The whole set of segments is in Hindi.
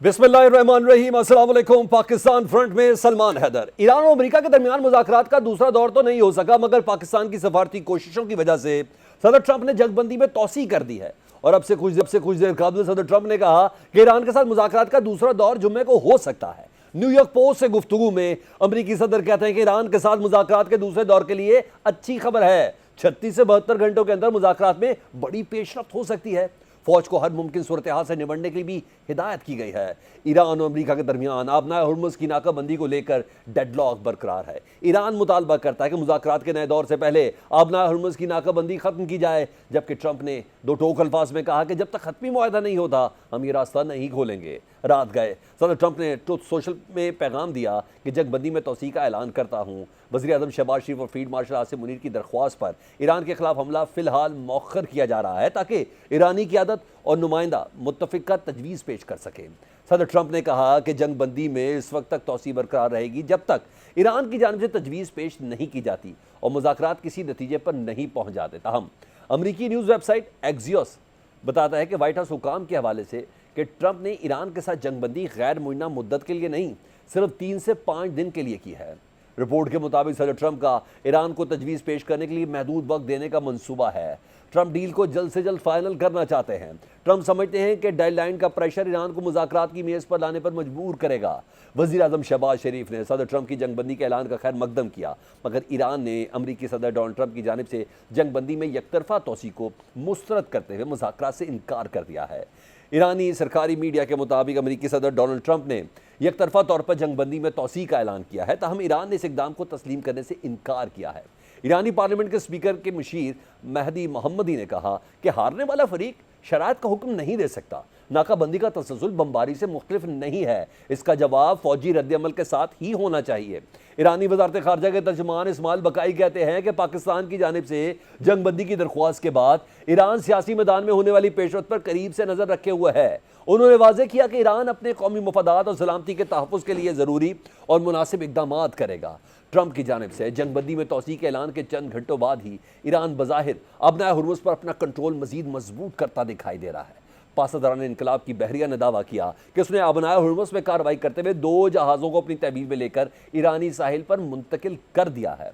बिस्मिल्लाहिर्रहमानिर्रहीम। अस्सलाम वालेकुम। पाकिस्तान फ्रंट में सलमान हैदर। ईरान और अमेरिका के दरमियान मुज़ाकरात का दूसरा दौर तो नहीं हो सका, मगर पाकिस्तान की सफारती कोशिशों की वजह से सदर ट्रंप ने जंगबंदी में तौसी कर दी है। और अब से कुछ देर कबल सदर ट्रंप ने कहा कि ईरान के साथ मुज़ाकरात का दूसरा दौर जुम्मे को हो सकता है। न्यूयॉर्क पोस्ट से गुफ्तगू में अमरीकी सदर कहते हैं कि ईरान के साथ मुज़ाकरात के दूसरे दौर के लिए अच्छी खबर है। 36 से 72 घंटों के अंदर मुज़ाकरात में बड़ी पेशरफ्त हो सकती है। फौज को हर मुमकिन सूरत हाल से निपटने के लिए भी हिदायत की गई है। ईरान और अमेरिका के दरमियान आबनाए हुर्मुज़ की नाकाबंदी को लेकर डेडलॉक बरकरार है। ईरान मुतालबा करता है कि मुज़ाकरात के नए दौर से पहले आबनाए हुर्मुज़ की नाकाबंदी खत्म की जाए, जबकि ट्रंप ने दो टोक अल्फाज में कहा कि जब तक खत्मी मुआहदा नहीं होता हम ये रास्ता नहीं खोलेंगे। रात गए सदर ट्रंप ने ट्रुथ सोशल में पैगाम दिया कि जंगबंदी में तौसी का ऐलान करता हूँ। वज़ीर आज़म शहबाज शरीफ और फील्ड मार्शल आसिम मुनीर की दरख्वास्त पर ईरान के खिलाफ हमला फिलहाल मौखर किया जा रहा है ताकि ईरानी क़यादत और नुमाइंदा मुत्तफ़िक का तजवीज़ पेश कर सके। सदर ट्रंप ने कहा कि जंगबंदी में इस वक्त तक तौसी बरकरार रहेगी जब तक ईरान की जानिब से तजवीज़ पेश नहीं की जाती और मुज़ाकरात किसी नतीजे पर नहीं पहुँच जाते। ताहम अमरीकी न्यूज़ वेबसाइट एक्सियोस बताता है कि वाइट हाउस हुकाम के हवाले से कि ट्रंप ने ईरान के साथ जंगबंदी गैर मुय्यना मुद्दत के लिए नहीं, सिर्फ 3 से 5 दिन के लिए की है। रिपोर्ट के मुताबिक सदर ट्रंप का ईरान को तजवीज़ पेश करने के लिए महदूद वक्त देने का मंसूबा है। ट्रंप डील को जल्द से जल्द फाइनल करना चाहते हैं। ट्रंप समझते हैं कि डेडलाइन का प्रेशर ईरान को मुज़ाकरात की मेज़ पर लाने पर मजबूर करेगा। वज़ीर आज़म शहबाज शरीफ ने सदर ट्रंप की जंगबंदी के ऐलान का खैर मकदम किया, मगर ईरान ने अमरीकी सदर डोनाल्ड ट्रंप की जानिब से जंगबंदी में यकतरफा तोसी को मुस्तरद करते हुए मुज़ाकरात से इनकार कर दिया है। ईरानी सरकारी मीडिया के मुताबिक अमरीकी सदर डोनाल्ड ट्रंप ने यकतरफा तौर पर जंगबंदी में तोसी का ऐलान किया है, ताहम ईरान ने इस इकदाम को तस्लीम करने से इनकार किया है। ईरानी पार्लियामेंट के स्पीकर के मुशीर महदी मोहम्मदी ने कहा कि हारने वाला फरीक शराइत का हुक्म नहीं दे सकता। नाकाबंदी का तसलसल बमबारी से मुख्तलिफ नहीं है, इसका जवाब फौजी रद्दअमल के साथ ही होना चाहिए। ईरानी वजारत खारजा के तर्जुमान इस्माइल बकाई कहते हैं कि पाकिस्तान की जानिब से जंगबंदी की दरख्वास्त के बाद ईरान सियासी मैदान में होने वाली पेशरफ्त पर करीब से नजर रखे हुए है। उन्होंने वाज़ेह किया कि ईरान अपने कौमी मफादात और सलामती के तहफ़्फ़ुज़ के लिए ज़रूरी और मुनासिब इक़दाम करेगा। ट्रंप की जानिब से जंगबंदी में तौसी के ऐलान के चंद घंटों बाद ही ईरान बज़ाहिर आबनाए हुर्मुज़ पर अपना कंट्रोल मज़ीद मजबूत करता दिखाई दे रहा है। पासदारान इनकलाब की बहरिया ने दावा किया कि उसने आबनाए हुर्मुज़ में कार्रवाई करते हुए 2 जहाज़ों को अपनी तहवील में लेकर ईरानी साहिल पर मुंतकिल कर दिया है।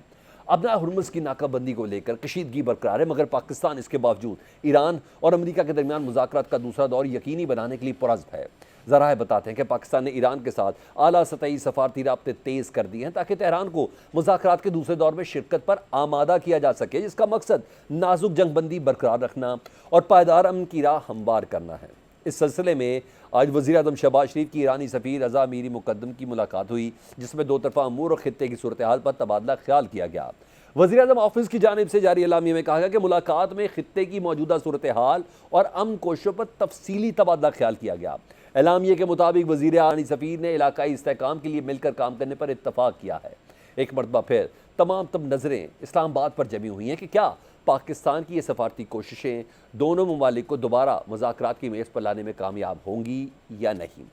आबनाए हुर्मुज़ की नाकाबंदी को लेकर कशीदगी बरकरार है, मगर पाकिस्तान इसके बावजूद ईरान और अमरीका के दरमियान मुज़ाकरात का दूसरा दौर यकीनी बनाने के लिए पुरज़्म है। ज़राए बताते हैं कि पाकिस्तान ने ईरान के साथ आला सतही सफारती राब्ते तेज़ कर दिए हैं ताकि तेहरान को मुज़ाकरात के दूसरे दौर में शिरकत पर आमादा किया जा सके, जिसका मकसद नाजुक जंगबंदी बरकरार रखना और पायदार अमन की राह हमवार करना है। इस सिलसिले में आज वज़ीर आज़म शहबाज शरीफ की ईरानी सफ़ीर रज़ा मीरी मुक़द्दम की मुलाकात हुई, जिसमें दो तरफ़ा अमूर और खित्ते की सूरत हाल पर तबादला ख्याल किया गया। वज़ीर आज़म ऑफिस की जानिब से जारी एलामिया में कहा गया कि मुलाकात में खित्ते की मौजूदा सूरत हाल और अमन कोशिशों पर तफसीली तबादला ख्याल किया गया। एलामिया के मुताबिक वज़ीर आनी सफ़ीर ने इलाकाई इस्तेहकाम के लिए मिलकर काम करने पर इत्तफ़ाक़ किया है। एक मरतबा फिर तमाम नज़रें इस्लामाबाद पर जमी हुई हैं कि क्या पाकिस्तान की ये सफारती कोशिशें दोनों ममालिक को दोबारा मुज़ाकरात की मेज़ पर लाने में कामयाब होंगी या नहीं।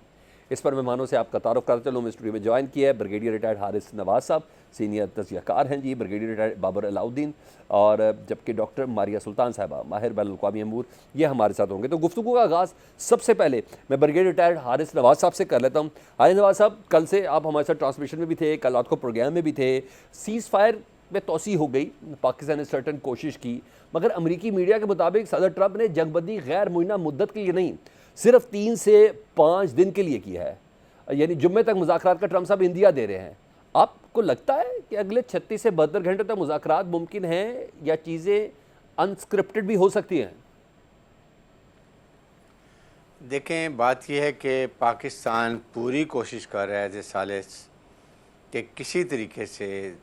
इस पर मेहमानों से आपका तारुफ करते चलूँ। स्टूडियो में ज्वाइन किया है ब्रिगेडियर रिटायर्ड हारिस नवाज साहब, सीनियर तज़कियाकार हैं जी, ब्रिगेडियर रिटायर्ड बाबर अलाउद्दीन, और जबकि डॉक्टर मारिया सुल्तान साहबा माहिर बैनुल-अक़वामी अमूर, ये हमारे साथ होंगे। तो गुफ्तगू का आगाज़ सबसे पहले मैं ब्रिगेडियर रिटायर्ड हारिस नवाज साहब से कर लेता हूँ। हारिस नवाज साहब, कल से आप हमारे साथ ट्रांसमिशन में भी थे, कल रात को प्रोग्राम में भी थे। सीज़ फायर में तोसी हो गई, पाकिस्तान ने सर्टन कोशिश की, मगर अमरीकी मीडिया के मुताबिक सदर ट्रंप ने जंगबंदी गैर मुय्यना मुद्दत के लिए नहीं, सिर्फ 3 से 5 दिन के लिए किया है, यानी जुम्मे तक मुज़ाकरात का ट्रंप साहब इंदिया दे रहे हैं। आपको लगता है कि अगले 36 से 72 घंटे तक मुज़ाकरात मुमकिन हैं या चीज़ें अनस्क्रिप्टेड भी हो सकती हैं? देखें, बात यह है कि पाकिस्तान पूरी कोशिश कर रहा है एज सालिस कि किसी तरीके से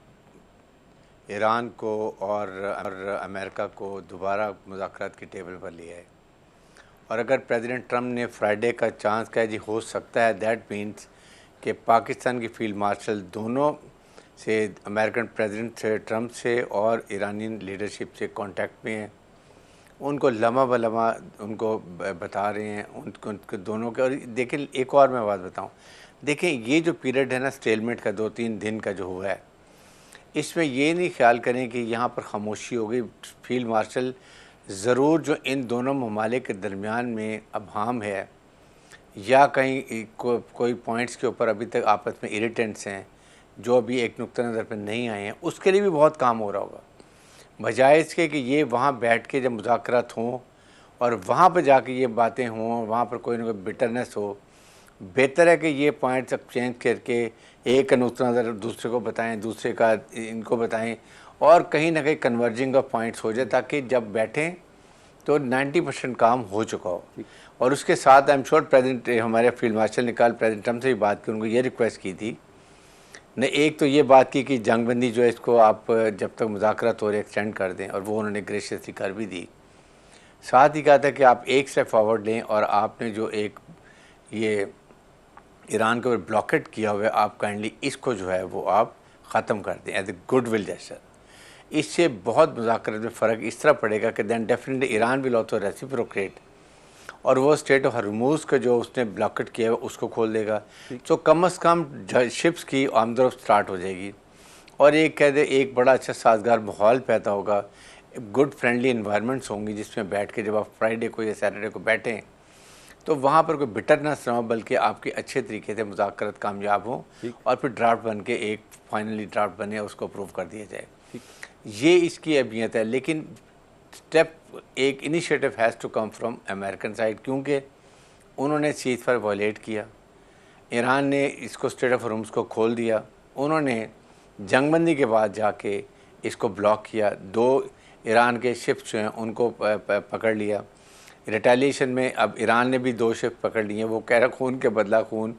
ईरान को और अमेरिका को दोबारा मुज़ाकरात की टेबल पर लिया है। और अगर प्रेसिडेंट ट्रंप ने फ्राइडे का चांस कहा जी हो सकता है, दैट मीन्स कि पाकिस्तान की फील्ड मार्शल दोनों से, अमेरिकन प्रेसिडेंट से, ट्रंप से और ईरानी लीडरशिप से कांटेक्ट में हैं, उनको लम्हा ब लम्हा उनको बता रहे हैं उनको दोनों के। और देखिए, एक और मैं बात बताऊं, देखें ये जो पीरियड है ना स्टेलमेट का 2-3 दिन का जो हुआ है, इसमें ये नहीं ख्याल करें कि यहाँ पर खामोशी हो गई। फील्ड मार्शल ज़रूर जो इन दोनों ममालिक के दरमियान में अबहाम है या कहीं कोई पॉइंट्स के ऊपर अभी तक आपस में इरिटेंट्स हैं जो अभी एक नुक्ता नज़र पर नहीं आए हैं, उसके लिए भी बहुत काम हो रहा होगा। बजाय इसके कि ये वहाँ बैठ के जब मुज़ाकरात हों और वहाँ पर जाके ये बातें हों, वहाँ पर कोई ना कोई बिटरनेस हो, बेहतर है कि ये पॉइंट्स अब चेंज करके एक का नुक्ता नज़र दूसरे को बताएं, दूसरे का इनको बताएं, और कहीं ना कहीं कन्वर्जिंग ऑफ पॉइंट्स हो जाए ताकि जब बैठें तो 90% काम हो चुका हो। और उसके साथ आई एम श्योर प्रेसिडेंट हमारे फील्ड मार्शल ने कल प्रेसिडेंट ट्रम्प से भी बात की, उनको ये रिक्वेस्ट की थी ने, एक तो ये बात की कि जंगबंदी जो है इसको आप जब तक मुज़ाकरात हो रहे एक्सटेंड कर दें, और वो उन्होंने ग्रेशियसली कर भी दी। साथ ही कहा था कि आप एक स्टेप फॉरवर्ड लें और आपने जो एक ये ईरान के ऊपर ब्लॉकेट किया हुआ है, आप काइंडली इसको जो है वो आप ख़त्म कर दें as a goodwill gesture. इससे बहुत मुज़ाकरात में फ़र्क इस तरह पड़ेगा कि then definitely Iran will also reciprocate, और वो स्टेट ऑफ हरमुज़ का जो उसने ब्लॉकेट किया है उसको खोल देगा। तो कम अज़ कम शिप्स की आमदरफ्त स्टार्ट हो जाएगी, और एक कह दे एक बड़ा अच्छा साजगार माहौल पैदा होगा, गुड फ्रेंडली इन्वायरमेंट्स होंगी जिसमें बैठ के जब आप फ्राइडे को या सैटरडे को बैठें तो वहाँ पर कोई बिटरनेस ना हो, बल्कि आपके अच्छे तरीके से मुज़ाकरात कामयाब हों और फिर ड्राफ्ट बन के एक फाइनली ड्राफ्ट बने उसको अप्रूव कर दिया जाए। ये इसकी अहमियत है। लेकिन स्टेप एक initiative has to come from American side, क्योंकि उन्होंने सीज़ फायर वायलेट किया, ईरान ने इसको स्टेट ऑफ हॉर्मुज़ को खोल दिया, उन्होंने जंगबंदी के बाद जाके इसको ब्लॉक किया, 2 ईरान के शिप्स जो हैं उनको पकड़ लिया। रिटेलिएशन में अब ईरान ने भी 2 शिप पकड़ लिए हैं, वो कह रहा खून के बदला खून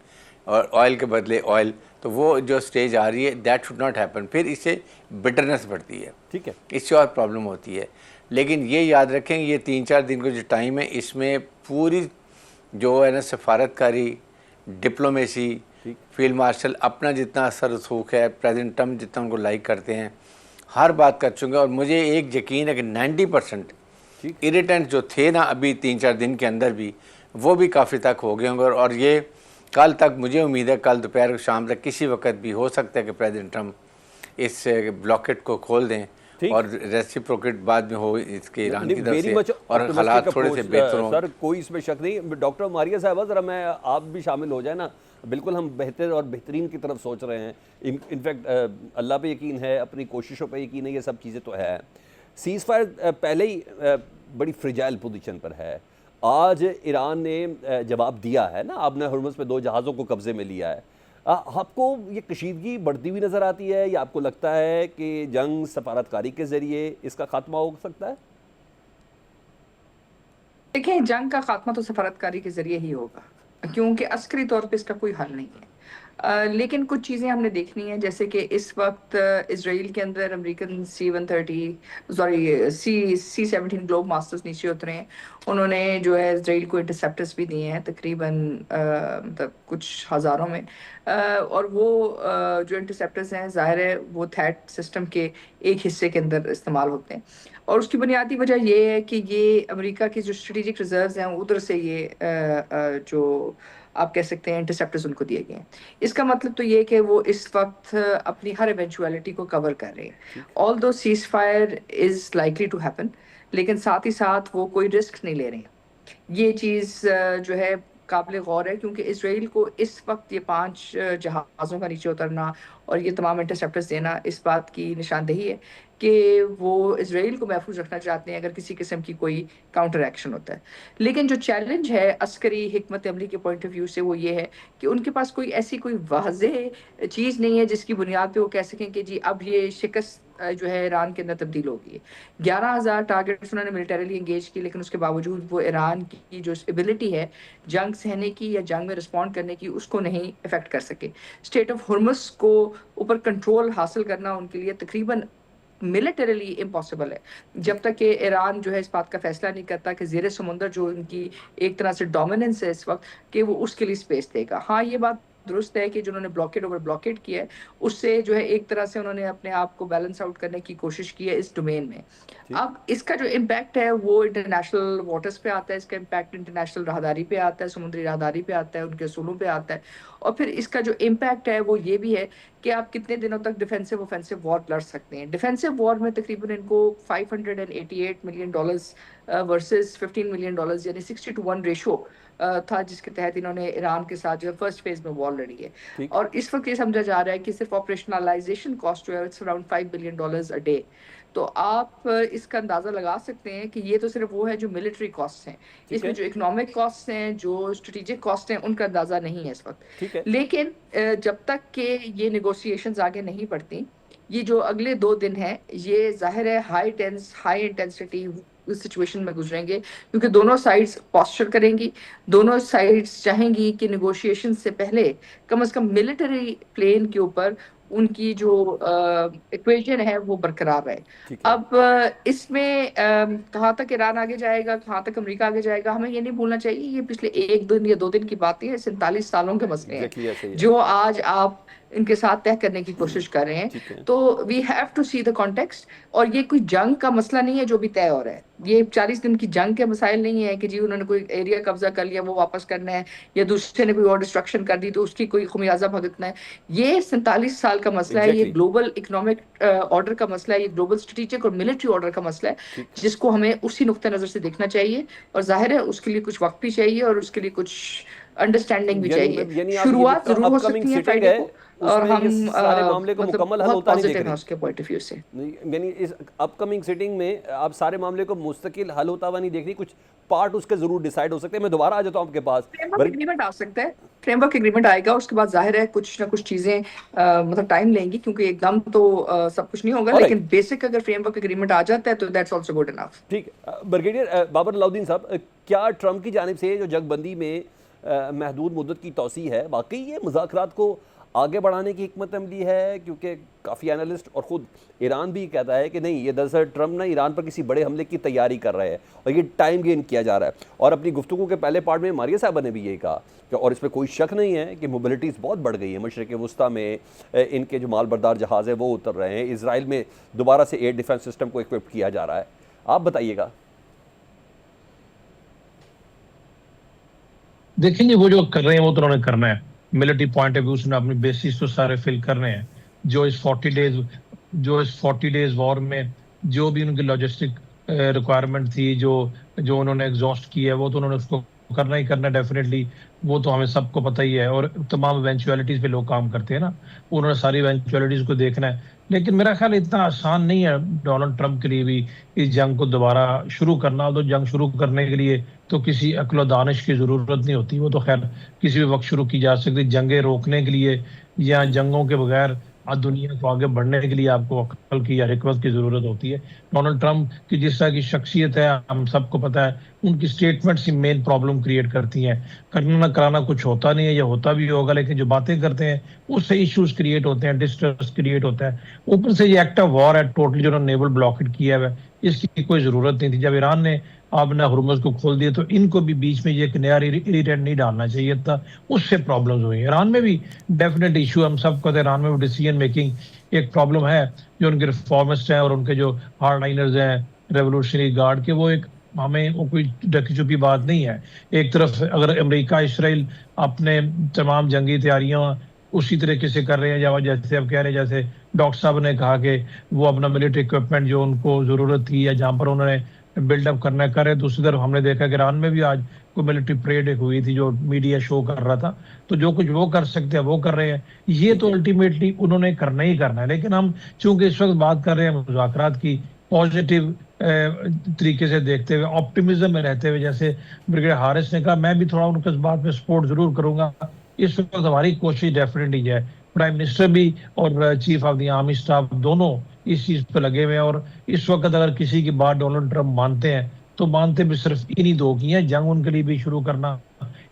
और ऑयल के बदले ऑयल। तो वो जो स्टेज आ रही है दैट शुड नॉट हैपन, फिर इससे बिटरनेस बढ़ती है, ठीक है, इससे और प्रॉब्लम होती है। लेकिन ये याद रखें ये 3-4 दिन का जो टाइम है इसमें पूरी जो है ना सफारतकारी, डिप्लोमेसी, फील्ड मार्शल अपना जितना असर रसूख है, प्रेसिडेंट ट्रम्प जितना उनको लाइक करते हैं, हर बात कर चुके हैं। और मुझे एक यकीन है कि 90% इरिटेंट जो थे ना अभी 3-4 दिन के अंदर भी, वो भी काफ़ी तक हो गए होंगे। और ये कल तक मुझे उम्मीद है कल दोपहर शाम तक किसी वक्त भी हो सकता है कि प्रेसिडेंट ट्रम्प इस ब्लॉकेट को खोल दें और रेसिप्रोकेट बाद में हो इसके ईरान की तरफ से, और हालात थोड़े से बेहतर हों। सर कोई इसमें शक नहीं। डॉक्टर मारिया साहबा ज़रा मैं आप भी शामिल हो जाए ना, बिल्कुल हम बेहतर और बेहतरीन की तरफ सोच रहे हैं। इनफैक्ट अल्लाह पे यकीन है, अपनी कोशिशों पे यकीन है, ये सब चीज़ें तो है। सीज़ फायर पहले ही बड़ी फ्रिजाइल पोजीशन पर है। आज ईरान ने जवाब दिया है ना, आपने हॉर्मुज़ पे 2 जहाज़ों को कब्ज़े में लिया है। आपको ये कशीदगी बढ़ती हुई नज़र आती है, या आपको लगता है कि जंग सफारतकारी के ज़रिए इसका खात्मा हो सकता है? देखिए, जंग का खात्मा तो सफारतकारी के जरिए ही होगा, क्योंकि अस्करी तौर पे इसका कोई हल नहीं है। लेकिन कुछ चीज़ें हमने देखनी है, जैसे कि इस वक्त इसराइल के अंदर अमेरिकन C-17 ग्लोब मास्टर्स नीचे उतरे हैं। उन्होंने जो है इसराइल को इंटरसेप्टर्स भी दिए हैं तकरीबन मतलब कुछ हज़ारों में। और वो जो इंटरसेप्टर्स हैं ज़ाहिर है वो थैट सिस्टम के एक हिस्से के अंदर इस्तेमाल होते हैं, और उसकी बुनियादी वजह ये है कि ये अमेरिका की जो स्ट्रेटेजिक रिजर्व्स हैं उधर से ये जो आप कह सकते हैं इंटरसेप्टर्स उनको दिए गए हैं। इसका मतलब तो ये कि वो इस वक्त अपनी हर इवेंचुअलिटी को कवर कर रहे हैं। Although ceasefire is likely to happen, लेकिन साथ ही साथ वो कोई रिस्क नहीं ले रहे हैं। ये चीज़ जो है काबिल गौर है, क्योंकि इसराइल को इस वक्त ये 5 जहाज़ों का नीचे उतरना और ये तमाम इंटरसेप्टर्स देना इस बात की निशानदेही है कि वो इसराइल को महफूज रखना चाहते हैं अगर किसी किस्म की कोई काउंटर एक्शन होता है। लेकिन जो चैलेंज है अस्करी हिकमत अमली के पॉइंट ऑफ व्यू से वो ये है कि उनके पास कोई ऐसी कोई वाज़ेह चीज़ नहीं है जिसकी बुनियाद पे वो कह सकें कि जी अब ये शिकस्त जो है ईरान के अंदर तब्दील होगी। 11,000 टारगेट्स उन्होंने मिलिटरीली एंगेज की, लेकिन उसके बावजूद वो ईरान की जो एबिलिटी है जंग सहने की या जंग में रिस्पॉन्ड करने की उसको नहीं इफेक्ट कर सके। स्टेट ऑफ हॉर्मुज़ को ऊपर कंट्रोल हासिल करना उनके लिए तकरीबन मिलिटरीली इम्पॉसिबल है, जब तक कि ईरान जो है इस बात का फैसला नहीं करता कि ज़ेरे समुंदर जो उनकी एक तरह से डोमिनेंस है इस वक्त, कि वो उसके लिए स्पेस देगा। हाँ, ये बात दुरुस्त है कि जो उन्होंने ब्लॉकेड ओवर ब्लॉकेड किया है उससे जो है एक तरह से उन्होंने अपने आप को बैलेंस आउट करने की कोशिश की है इस डोमेन में। अब इसका जो इम्पैक्ट है वो इंटरनेशनल वाटर्स पे आता है, इसका इम्पैक्ट इंटरनेशनल राहदारी पे आता है, समुद्री राहदारी पे आता है, उनके असूलों पे आता है। और फिर इसका जो इम्पैक्ट है वो ये भी है कि आप कितने दिनों तक डिफेंसिव ऑफेंसिव वॉर लड़ सकते हैं। डिफेंसिव वॉर में तकरीबन इनको $588 मिलियन वर्सेस $15 मिलियन, यानी 60-1 रेशो था, जिसके तहत इन्होंने ईरान के साथ जो है फर्स्ट फेज में वॉर लड़ी है। ठीक। और इस वक्त ये समझा जा रहा है कि सिर्फ ऑपरेशनलाइजेशन कॉस्ट जो है it's around $5 billion a day. तो आप इसका अंदाजा लगा सकते हैं कि ये तो सिर्फ वो है जो मिलिट्री कॉस्ट हैं, ठीक इसमें है। जो इकोनॉमिक कॉस्ट हैं, जो स्ट्रेटेजिक कॉस्ट हैं, उनका अंदाजा नहीं है इस वक्त। ठीक है। लेकिन जब तक कि ये नेगोशिएशंस आगे नहीं बढ़ती, ये जो अगले 2 दिन हैं, ये जाहिर है हाई इंटेंसिटी सिचुएशन में गुजरेंगे, क्योंकि दोनों साइड्स पोस्चर करेंगी, दोनों साइड्स चाहेंगी कि नेगोशिएशन से पहले कम से कम मिलिट्री प्लेन के ऊपर उनकी जो इक्वेशन है वो बरकरार रहे। ठीक है। अब इसमें कहाँ तक ईरान आगे जाएगा, कहाँ तक अमेरिका आगे जाएगा, हमें ये नहीं भूलना चाहिए ये पिछले 1 दिन या 2 दिन की बात है, 47 सालों के मसले हैं एग्जैक्टली ऐसे ही है। जो आज आप इनके साथ तय करने की कोशिश कर रहे ठीक है। हैं। तो we have to see the context, और ये कोई जंग का मसला नहीं है जो भी तय हो रहा है, ये 40 दिन की जंग के मसाइल नहीं है कि जी उन्होंने कोई एरिया कब्जा कर लिया वो वापस करना है, या दूसरे ने कोई और डिस्ट्रक्शन कर दी तो उसकी कोई खुमियाजा भुगतना है। ये 47 साल का मसला है, ये एग्जैक्टली। ग्लोबल इकोनॉमिक ऑर्डर का मसला है, ये ग्लोबल स्ट्रेटेजिक और मिलिट्री ऑर्डर का मसला है, ठीक। जिसको हमें उसी नुक्ते नजर से देखना चाहिए। और जाहिर है उसके लिए कुछ वक्त भी चाहिए और उसके लिए कुछ अंडरस्टैंडिंग भी यानी चाहिए। यानी आप ये शुरुआत जो जरूर हो अपकमिंग सकती है सिटिंग फ्राइडे है को, और उसमें हम ये सारे मामले को मतलब मुकम्मल हल बहुत होता नहीं देख पॉजिटिव रही। है उसके पॉइंट ऑफ व्यू से। नहीं, यानी इस अपकमिंग सिटिंग में आप सारे मामले को मुस्तकिल हल होता हुआ नहीं देख रही, कुछ पार्ट उसके जरूर डिसाइड हो सकते हैं। मैं दोबारा आ जाता हूँ आपके पास। फ्रेमवर्क एग्रीमेंट आ सकता है, फ्रेमवर्क एग्रीमेंट आएगा, उसके बाद जाहिर है कुछ ना कुछ चीजें मतलब टाइम लेंगी, क्योंकि एकदम तो सब कुछ नहीं होगा, Alright. लेकिन बेसिक अगर फ्रेमवर्क एग्रीमेंट आ जाता है तो दैट्स आल्सो गुड इनफ। ठीक। ब्रिगेडियर बाबर अलाउद्दीन साहब, क्या ट्रंप की जानिब से जो जंगबंदी में महदूद मुद्दत की तौसी है, वाकई ये मुज़ाकरात को आगे बढ़ाने की हिकमत अमली है? क्योंकि काफ़ी एनालिस्ट और ख़ुद ईरान भी कहता है कि नहीं, ये दरअसल ट्रंप ना ईरान पर किसी बड़े हमले की तैयारी कर रहे हैं और ये टाइम गेन किया जा रहा है। और अपनी गुफ्तगू के पहले पार्ट में मारिया साहबा ने भी यही कहा कि और इसमें कोई शक नहीं है कि मोबिलिटीज़ बहुत बढ़ गई है। मशरक़ वस्ता में इनके जो माल बरदार जहाज़ है वो उतर रहे हैं, इसराइल में दोबारा से एयर डिफेंस सिस्टम को इक्विप किया जा रहा है। आप बताइएगा। देखेंगे वो जो कर रहे हैं वो तो उन्होंने करना है, मिलिट्री पॉइंट ऑफ व्यू से अपनी बेसिस तो सारे फिल कर रहे हैं। जो इस 40 डेज वॉर में जो भी उनकी लॉजिस्टिक रिक्वायरमेंट थी, जो उन्होंने एग्जॉस्ट की है, वो तो उन्होंने उसको करना ही करना डेफिनेटली, वो तो हमें सबको पता ही है। और तमाम इवेंचुअलिटीज पे लोग काम करते हैं ना, उन्होंने सारी इवेंचुअलिटीज को देखना है। लेकिन मेरा ख्याल इतना आसान नहीं है डोनाल्ड ट्रंप के लिए भी इस जंग को दोबारा शुरू करना। तो जंग शुरू करने के लिए तो किसी अक्ल और दानिश की जरूरत नहीं होती, वो तो खैर किसी भी वक्त शुरू की जा सकती। जंगें रोकने के लिए या जंगों के बगैर दुनिया को आगे बढ़ने के लिए आपको अक्ल की या हिकमत की जरूरत होती है। डोनाल्ड ट्रंप की जिस तरह की शख्सियत है हम सबको पता है, उनकी स्टेटमेंट्स ही मेन प्रॉब्लम क्रिएट करती हैं। करना ना कराना कुछ होता नहीं है, या होता भी होगा, लेकिन जो बातें करते हैं उससे इश्यूज क्रिएट होते हैं, डिस्ट्रेस क्रिएट होता है। ऊपर से ये एक्ट ऑफ वॉर है टोटली, जो नेवल ब्लॉकेट किया है, इसकी कोई जरूरत नहीं थी। जब ईरान ने आपने हुर्मुज़ को खोल दिया तो इनको भी बीच में ये एक नया इरिटेंट नहीं डालना चाहिए था, उससे प्रॉब्लम्स हुई। ईरान में भी डेफिनेट इशू, हम सब कहते हैं ईरान में भी डिसीजन मेकिंग एक प्रॉब्लम है। जो उनके रिफॉर्मिस्ट हैं और उनके जो हार्डलाइनर्स हैं रेवोल्यूशनरी गार्ड के, वो एक हमें वो कोई ढकी छुपी बात नहीं है। एक तरफ अगर अमेरिका इसराइल अपने तमाम जंगी तैयारियां उसी तरीके से कर रहे हैं, या जैसे आप कह रहे हैं, जैसे डॉक्टर साहब ने कहा कि वो अपना मिलिट्री इक्विपमेंट जो उनको जरूरत थी या जहां पर उन्होंने बिल्डअप करना करे। दूसरी तरफ हमने देखा कि ईरान में भी आज कोई मिलिट्री परेड एक हुई थी जो मीडिया शो कर रहा था। तो जो कुछ वो कर सकते हैं वो कर रहे हैं, ये तो अल्टीमेटली उन्होंने करना ही करना है। लेकिन हम चूंकि इस वक्त बात कर रहे हैं मुज़ाकरात की पॉजिटिव तरीके से देखते हुए, ऑप्टिमिज्म में रहते हुए, जैसे ब्रिगेडियर हारिस ने कहा, मैं भी थोड़ा उनके इस बात में सपोर्ट जरूर करूंगा। इस वक्त हमारी कोशिश डेफिनेटली है, प्राइम मिनिस्टर भी और chief of the army staff दोनों इस चीज पे लगे हुए हैं। और इस वक्त अगर किसी की बात डोनाल्ड ट्रंप मानते हैं तो मानते भी सिर्फ इन्हीं दो की है। जंग उनके लिए भी शुरू करना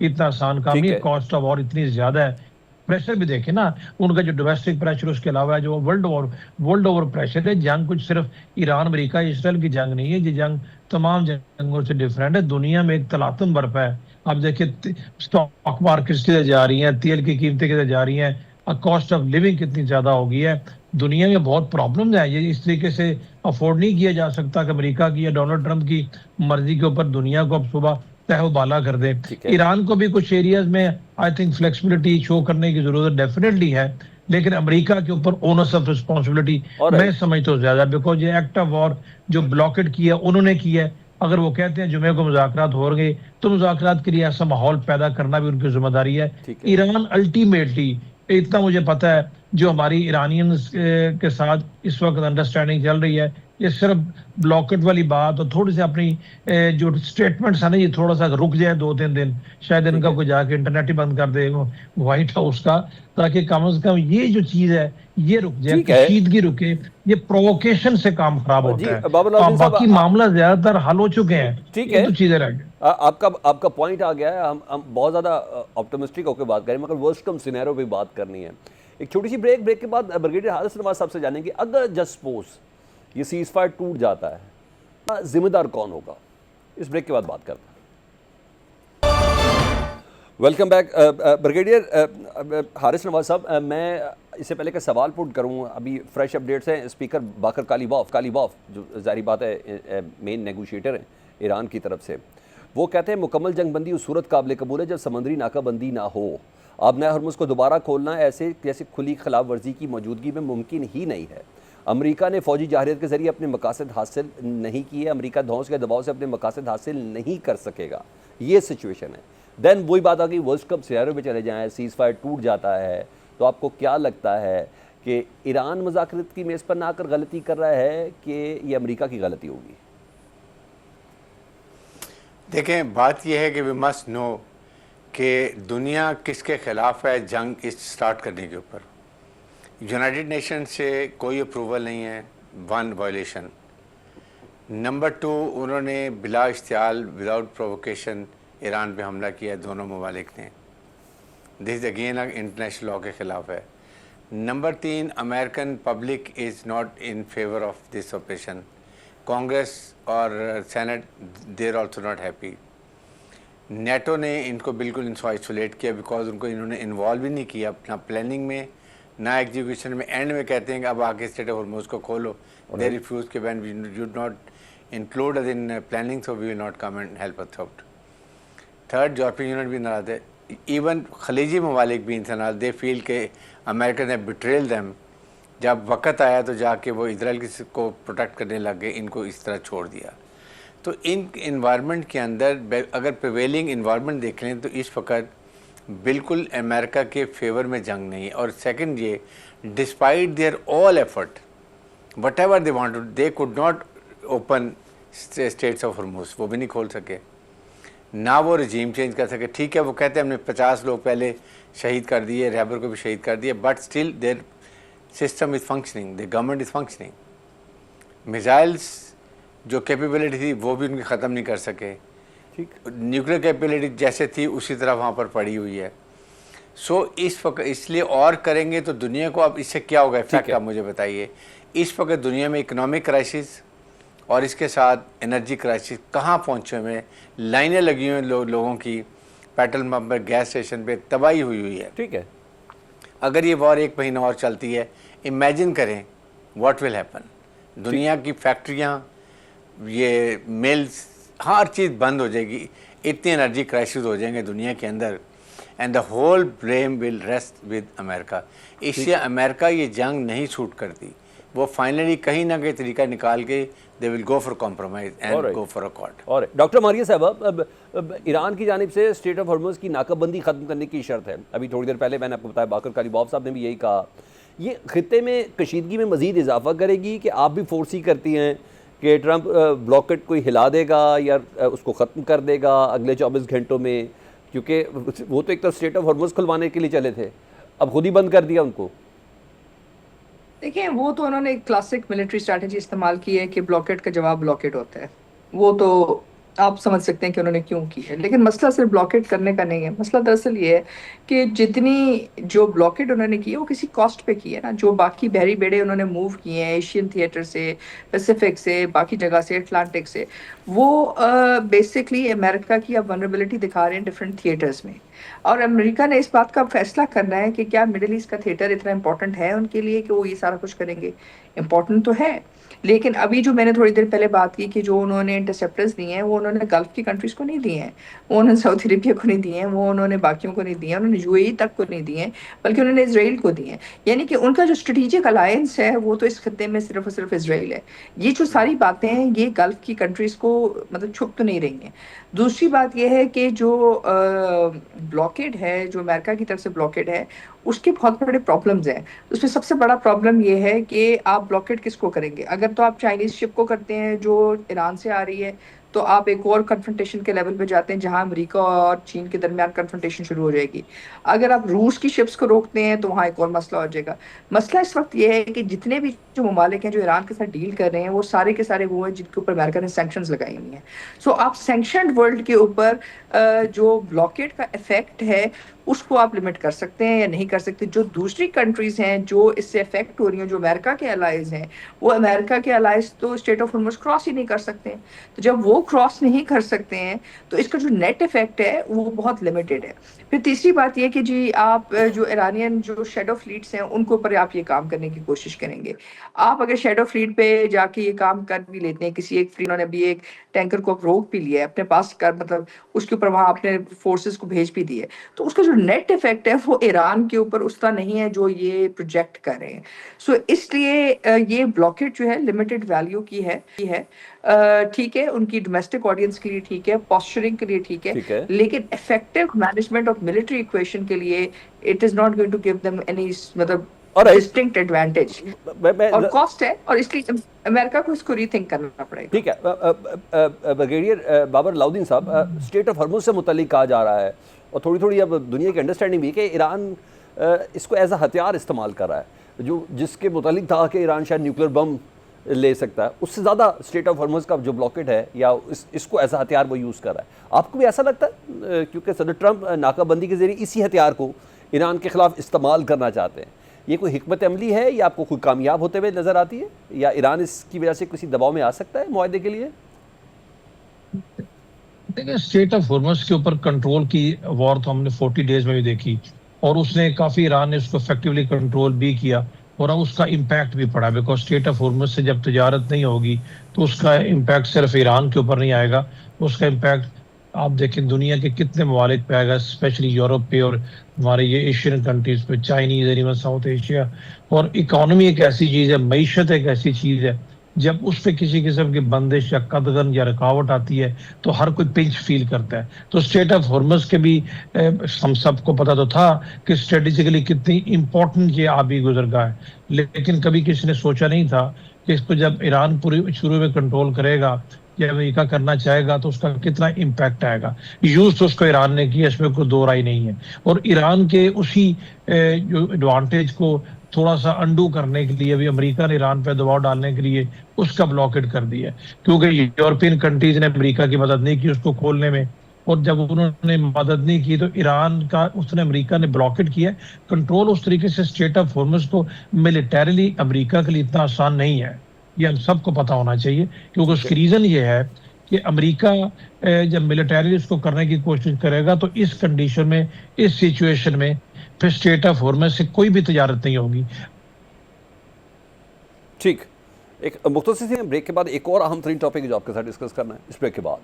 इतना आसान काम नहीं है, कॉस्ट ऑफ वॉर इतनी ज्यादा है। प्रेशर भी देखे ना, उनका जो डोमेस्टिक प्रेशर, उसके अलावा जो वर्ल्ड ओवर प्रेशर है। जंग कुछ सिर्फ ईरान अमेरिका इसराइल की जंग नहीं है, ये जंग तमाम जंगों से डिफरेंट है। दुनिया में एक तलातम बर्फ है। आप देखिए स्टॉक मार्केट किधर जा रही है, तेल की कीमतें किधर जा रही हैं, कॉस्ट ऑफ लिविंग कितनी ज्यादा हो गई है। दुनिया में बहुत प्रॉब्लम है, ये इस तरीके से अफोर्ड नहीं किया जा सकता कि अमेरिका की या डोनाल्ड ट्रंप की मर्जी के ऊपर दुनिया को अब सुबह तहबाला कर दे। ईरान को भी कुछ एरियाज में आई थिंक फ्लेक्सिबिलिटी शो करने की जरूरत डेफिनेटली है, लेकिन अमेरिका के ऊपर ओनर्स ऑफ रिस्पॉन्सिबिलिटी मैं समझता हूँ ज्यादा, बिकॉज ये एक्ट ऑफ वॉर जो ब्लॉकेट किया उन्होंने किया है। अगर वो कहते हैं जुमे को मुज़ाकरात हो गए, तो मुज़ाकरात के लिए ऐसा माहौल पैदा करना भी उनकी जिम्मेदारी है। ठीक है। ईरान अल्टीमेटली, इतना मुझे पता है, जो हमारी ईरानियंस के साथ इस वक्त अंडरस्टैंडिंग चल रही है, ये सिर्फ ब्लॉकेट वाली बात और थोड़ी सी अपनी जो स्टेटमेंट्स है ना, ये थोड़ा सा रुक जाए 2-3 दिन, शायद ठीक इनका है। कोई जाके इंटरनेट ही बंद कर दे व्हाइट हाउस का, ताकि कम से कम ये जो चीज है ये रुक जाए, ठीक है। कशीदगी रुके। ये प्रोवोकेशन से काम खराब जी होता है। बाबर नाज़रीन साहब, बाकी मामला ज्यादातर हल हो चुके हैं, ठीक ये है। तो चीजें रह गई। आपका पॉइंट आ गया है। हम बहुत ज़्यादा ऑप्टिमिस्टिक होकर बात करें, मगर वर्स्ट कम सिनेरियो पे बात करनी है। एक छोटी सी ब्रेक के बाद ब्रिगेडियर हारिस नवाज साहब से जानेंगे, अगर जस्ट सपोज ये सीज फायर टूट जाता है, जिम्मेदार कौन होगा? इस ब्रेक के बाद बात करते हैं। Welcome back brigadier Haris Nawaz साहब। मैं इससे पहले का सवाल पुट करूँ, अभी फ्रेश अपडेट्स हैं। स्पीकर बाकर कालीबॉफ जो ज़ाहिर बात है मेन नेगोशिएटर हैं ईरान की तरफ से, वो कहते हैं मुकम्मल जंगबंदी उस सूरत काबिल कबूल है जब समंदरी नाकाबंदी ना हो। अब नया हरमुज़ को दोबारा खोलना ऐसे जैसे खुली खिलाफ वर्जी की मौजूदगी में मुमकिन ही नहीं है। अमेरिका ने फ़ौजी जाहिरियत के ज़रिए अपने मकासद हासिल नहीं किए। अमेरिका धौंस के दबाव से अपने मकासद हासिल नहीं कर सकेगा, ये सिचुएशन है। देन वही बात आ गई, वर्ल्ड कप सिनेरियो पे चले जाएँ, सीज़ फायर टूट जाता है, तो आपको क्या लगता है कि ईरान मुज़ाकरात की मेज़ पर ना आकर गलती कर रहा है कि ये अमेरिका की गलती होगी? देखें, बात यह है कि वी मस्ट नो कि दुनिया किसके ख़िलाफ़ है जंग इस स्टार्ट करने के ऊपर। यूनाइटेड नेशन से कोई अप्रूवल नहीं है, 1 वायलेशन। नंबर 2, उन्होंने बिला इश्तियाल विदाउट प्रोवोकेशन ईरान पे हमला किया, दोनों ममालिक ने। दिस अगेन इंटरनेशनल लॉ के ख़िलाफ़ है। Number 3, American public is not in favour of this operation. Congress और senate there also not happy. NATO ने इनको बिल्कुल इनको आइसोलेट किया, बिकॉज उनको इन्होंने इन्वॉल्व ही नहीं किया अपना प्लानिंग में, ना एग्जीक्यूशन में। एंड में कहते हैं कि अब आगे स्टेट ऑफ हॉर्मोज को खोलो, दे रिफ्यूज के when you not include in planning, so we will not come and help us out. Third, European Union भी नाराज है, इवन खलीजी ममालिक भी इनसे नाराज। दे फील के अमेरिका ने बिट्रेल दैम। जब वक़्त आया तो जाके वो इजराइल को प्रोटेक्ट करने लग गए, इनको इस तरह छोड़ दिया। तो इन इन्वायरमेंट के अंदर अगर प्रिवेलिंग इन्वायरमेंट देख लें तो इस वक्त बिल्कुल अमेरिका के फेवर में जंग नहीं है। और सेकंड ये, despite there all effort what ever they want, they could not open states of Hormuz, वो भी नहीं खोल सके, ना वो रजीम चेंज कर सके। ठीक है, वो कहते हैं हमने 50 लोग पहले शहीद कर दिए, रहबर को भी शहीद कर दिए, but still there system is functioning, the government is functioning. Missiles जो कैपेबिलिटी थी वो भी उनकी ख़त्म नहीं कर सके। ठीक, न्यूक्लियर कैपेबिलिटी जैसे थी उसी तरह वहाँ पर पड़ी हुई है। सो इस वक्त इसलिए और करेंगे तो दुनिया को अब इससे क्या होगा इफेक्ट, आप मुझे बताइए। इस वक्त दुनिया में इकोनॉमिक क्राइसिस और इसके साथ एनर्जी क्राइसिस कहाँ पहुँचे हुए हैं। लाइनें लगी हुई हैं लोगों की, पेट्रोल पंप पर, गैस स्टेशन पे तबाही हुई है। ठीक है। अगर ये वॉर 1 महीना और चलती है, इमेजिन करें व्हाट विल हैपन। दुनिया की फैक्ट्रियाँ, ये मिल्स, हर चीज़ बंद हो जाएगी, इतनी एनर्जी क्राइसिस हो जाएंगे दुनिया के अंदर, and the whole blame will rest with America. इसलिए अमेरिका ये जंग नहीं शूट करती, वो फाइनली कहीं ना कहीं तरीका निकाल के they will go for compromise and go for accord. और डॉक्टर मारिया साहब, अब ईरान की जानिब से स्टेट ऑफ हॉर्मोज की नाकाबंदी ख़त्म करने की शर्त है। अभी थोड़ी देर पहले मैंने आपको बताया, बाकर कालीबॉफ साहब ने भी यही कहा। ये खित्ते में कशीदगी में मज़ीद इजाफा करेगी कि आप भी फोर्स ही करती हैं कि ट्रंप ब्लॉकेट को हिला देगा या उसको ख़त्म कर देगा अगले 24 घंटों में? क्योंकि वो तो एक तो स्टेट ऑफ हॉर्मोज खुलवाने के लिए चले थे, अब खुद ही बंद कर दिया उनको। देखिए, वो तो उन्होंने एक क्लासिक मिलिट्री स्ट्रैटेजी इस्तेमाल की है कि ब्लॉकेट का जवाब ब्लॉकेट होता है। वो तो आप समझ सकते हैं कि उन्होंने क्यों की है। लेकिन मसला सिर्फ ब्लॉकेट करने का नहीं है। मसला दरअसल ये है कि जितनी जो ब्लॉकेट उन्होंने की है वो किसी कॉस्ट पे की है ना। जो बाकी बहरी बेड़े उन्होंने मूव किए हैं एशियन थिएटर से, पैसिफिक से, बाकी जगह से, अटलांटिक से, वो बेसिकली अमेरिका की अब वनरेबिलिटी दिखा रहे हैं डिफरेंट थिएटर्स में। और अमेरिका ने इस बात का फैसला करना है कि क्या मिडिल ईस्ट का थिएटर इतना इंपॉर्टेंट है उनके लिए कि वो ये सारा कुछ करेंगे। इंपॉर्टेंट तो है, लेकिन अभी जो मैंने थोड़ी देर पहले बात की कि जो उन्होंने इंटरसेप्टर्स दिए हैं वो उन्होंने गल्फ की कंट्रीज को नहीं दिए हैं, वो उन्होंने सऊदी अरेबिया को नहीं दिए हैं, वो उन्होंने बाकियों को नहीं दिए हैं, उन्होंने यूएई तक को नहीं दिए हैं, बल्कि उन्होंने इसराइल को दिए हैं। यानी कि उनका जो स्ट्रेटेजिक अलायंस है वो तो इस खत्ते में सिर्फ और सिर्फ इसराइल है। ये जो सारी बातें हैं ये गल्फ की कंट्रीज को मतलब छुप तो नहीं रही हैं। दूसरी बात यह है कि जो ब्लॉकेड है, जो अमेरिका की तरफ से ब्लॉकेड है, उसके बहुत बड़े प्रॉब्लम्स हैं। उसमें सबसे बड़ा प्रॉब्लम ये है कि आप ब्लॉकेड किसको करेंगे। अगर तो आप चाइनीज शिप को करते हैं जो ईरान से आ रही है, तो आप एक और कन्फ्रंटेशन के लेवल पे जाते हैं जहां अमेरिका और चीन के दरमियान कन्फ्रंटेशन शुरू हो जाएगी। अगर आप रूस की शिप्स को रोकते हैं तो वहां एक और मसला हो जाएगा। मसला इस वक्त ये है कि जितने भी जो ममालिक हैं जो ईरान के साथ डील कर रहे हैं वो सारे के सारे वो हैं जिनके ऊपर अमेरिका ने सैंक्शंस लगाई हुई हैं। सो आप सैंक्शनड वर्ल्ड के ऊपर जो ब्लॉकेड का इफेक्ट है उसको आप लिमिट कर सकते हैं या नहीं कर सकते। जो दूसरी कंट्रीज हैं जो इससे अफेक्ट हो रही हैं, जो अमेरिका के अलाइज हैं, वो अमेरिका के अलाइज तो स्टेट ऑफ हॉर्मुज़ क्रॉस ही नहीं कर सकते हैं। तो जब वो क्रॉस नहीं कर सकते हैं तो इसका जो नेट इफेक्ट है वो बहुत लिमिटेड है। फिर तीसरी बात ये कि जी आप जो ईरानियन जो शैडो फ्लीट्स हैं उनके ऊपर आप ये काम करने की कोशिश करेंगे। आप अगर शैडो फ्लीट पे जाके ये काम कर भी लेते हैं, किसी एक फ्लीट उन्होंने अभी एक टैंकर को रोक भी लिया है अपने पास कर, मतलब उसके ऊपर वहां अपने फोर्सेस को भेज भी दिए, तो उसका जो नेट इफेक्ट है वो ईरान के ऊपर उतना नहीं है जो ये प्रोजेक्ट कर रहे हैं। सो इसलिए ये ब्लॉकेट जो है लिमिटेड वैल्यू की है ठीक है, उनकी डोमेस्टिक ऑडियंस के लिए ठीक है, पॉस्चरिंग के लिए ठीक है, लेकिन effective management of military equation के लिए it is not going to give them any मतलब डिस्टिंक्ट एडवांटेज और कॉस्ट है, और इसलिए अमेरिका को इसको रीथिंक करना पड़ेगा। ठीक है ब्रिगेडियर बाबर अलाउद्दीन साहब, स्टेट ऑफ हॉर्मुज़ से मुताल्लिक कहा जा रहा है और थोड़ी थोड़ी अब दुनिया की अंडरस्टैंडिंग भी कि ईरान इसको एज अ हथियार इस्तेमाल कर रहा है, जो जिसके मुताल्लिक था कि ईरान शायद न्यूक्लियर बम ले सकता है, उससे ज़्यादा स्टेट ऑफ हॉर्मुज़ का जो ब्लॉकेट है या इसको एज अ हथियार वो यूज़ कर रहा है। आपको भी ऐसा लगता है क्योंकि सदर ट्रंप नाकाबंदी के जरिए इसी हथियार को ईरान के ख़िलाफ़ इस्तेमाल करना चाहते हैं, ये कोई हिकमत अमली है या आपको कोई कामयाब होते हुए नज़र आती है, या ईरान इसकी वजह से किसी दबाव में आ सकता है मुआहदे के लिए? देखिए, स्टेट ऑफ हॉर्मुज़ के ऊपर कंट्रोल की वॉर तो हमने 40 डेज में भी देखी और उसने काफ़ी, ईरान ने उसको इफेक्टिवली कंट्रोल भी किया और अब उसका इम्पैक्ट भी पड़ा। बिकॉज स्टेट ऑफ हॉर्मुज़ से जब तजारत नहीं होगी तो उसका इम्पैक्ट सिर्फ ईरान के ऊपर नहीं आएगा, उसका इम्पैक्ट आप देखें दुनिया के कितने ममालिक पे आएगा, स्पेशली यूरोप पे और हमारे ये एशियन कंट्रीज पे, Chinese and even south Asia. और इकोनॉमी एक ऐसी चीज़ है, मईशत एक ऐसी चीज़ है, जब उस पर किसी किस्म की बंदिश या कदगन या रुकावट आती है तो हर कोई पिंच फील करता है। तो स्टेट ऑफ हॉर्मुज़ के भी हम सबको पता तो था कि स्ट्रेटेजिकली कितनी इंपॉर्टेंट ये आबी गुजरगाह है, लेकिन कभी किसी ने सोचा नहीं था कि इसको जब ईरान पूरी शुरू में कंट्रोल करेगा या अमेरिका करना चाहेगा तो उसका कितना इम्पैक्ट आएगा। यूज तो उसको ईरान ने किया, इसमें कोई दो राय नहीं है। और ईरान के उसी जो एडवांटेज को थोड़ा सा अंडू करने के लिए भी अमेरिका ने ईरान पर दबाव डालने के लिए उसका ब्लॉकेट कर दिया, क्योंकि यूरोपियन कंट्रीज ने अमेरिका की मदद नहीं की उसको खोलने में, और जब उन्होंने मदद नहीं की तो ईरान का उसने अमेरिका ने ब्लॉकेट किया कंट्रोल। उस तरीके से स्टेट ऑफ हॉर्मुज़ को मिलिटरीली अमेरिका के लिए इतना आसान नहीं है, ये हम सबको पता होना चाहिए, क्योंकि उसकी रीजन ये है कि अमेरिका जब मिलिटरी इसको करने की कोशिश करेगा तो इस कंडीशन में, इस सिचुएशन में फिर स्टेट ऑफ हॉर्मुज़ से कोई भी तजारत नहीं होगी। ठीक, एक मुख्तसर सी ब्रेक के बाद एक और अहम तरीन टॉपिक जो आपके साथ डिस्कस करना है इस ब्रेक के बाद।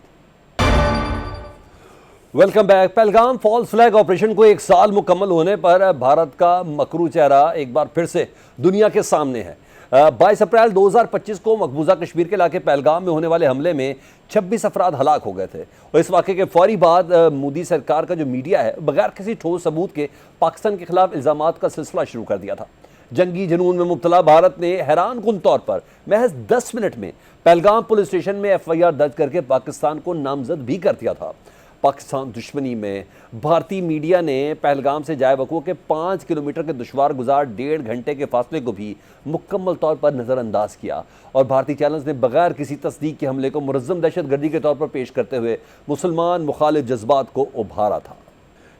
Welcome back. Pahalgam false flag operation को 1 साल मुकम्मल होने पर भारत का मकरू चेहरा एक बार फिर से दुनिया के सामने है। 22 अप्रैल 2025 को मकबूजा कश्मीर के इलाके पहलगाम में होने वाले हमले में 26 अफराद हलाक हो गए थे और इस वाक़े के फौरी बाद मोदी सरकार का जो मीडिया है बगैर किसी ठोस सबूत के पाकिस्तान के खिलाफ इल्ज़ामात का सिलसिला शुरू कर दिया था। जंगी जुनून में मुब्तला भारत ने हैरानकुन तौर पर महज 10 मिनट में पहलगाम पुलिस स्टेशन में FIR दर्ज करके पाकिस्तान को नामजद भी कर दिया था। पाकिस्तान दुश्मनी में भारतीय मीडिया ने पहलगाम से जाए वक़ूअ के 5 किलोमीटर के दुश्वार गुजार 1.5 घंटे के फासले को भी मुकम्मल तौर पर नज़रअंदाज किया और भारतीय चैनल्स ने बगैर किसी तस्दीक के हमले को मुनज़्ज़म दहशतगर्दी के तौर पर पेश करते हुए मुसलमान मुखालिफ जज्बात को उभारा था।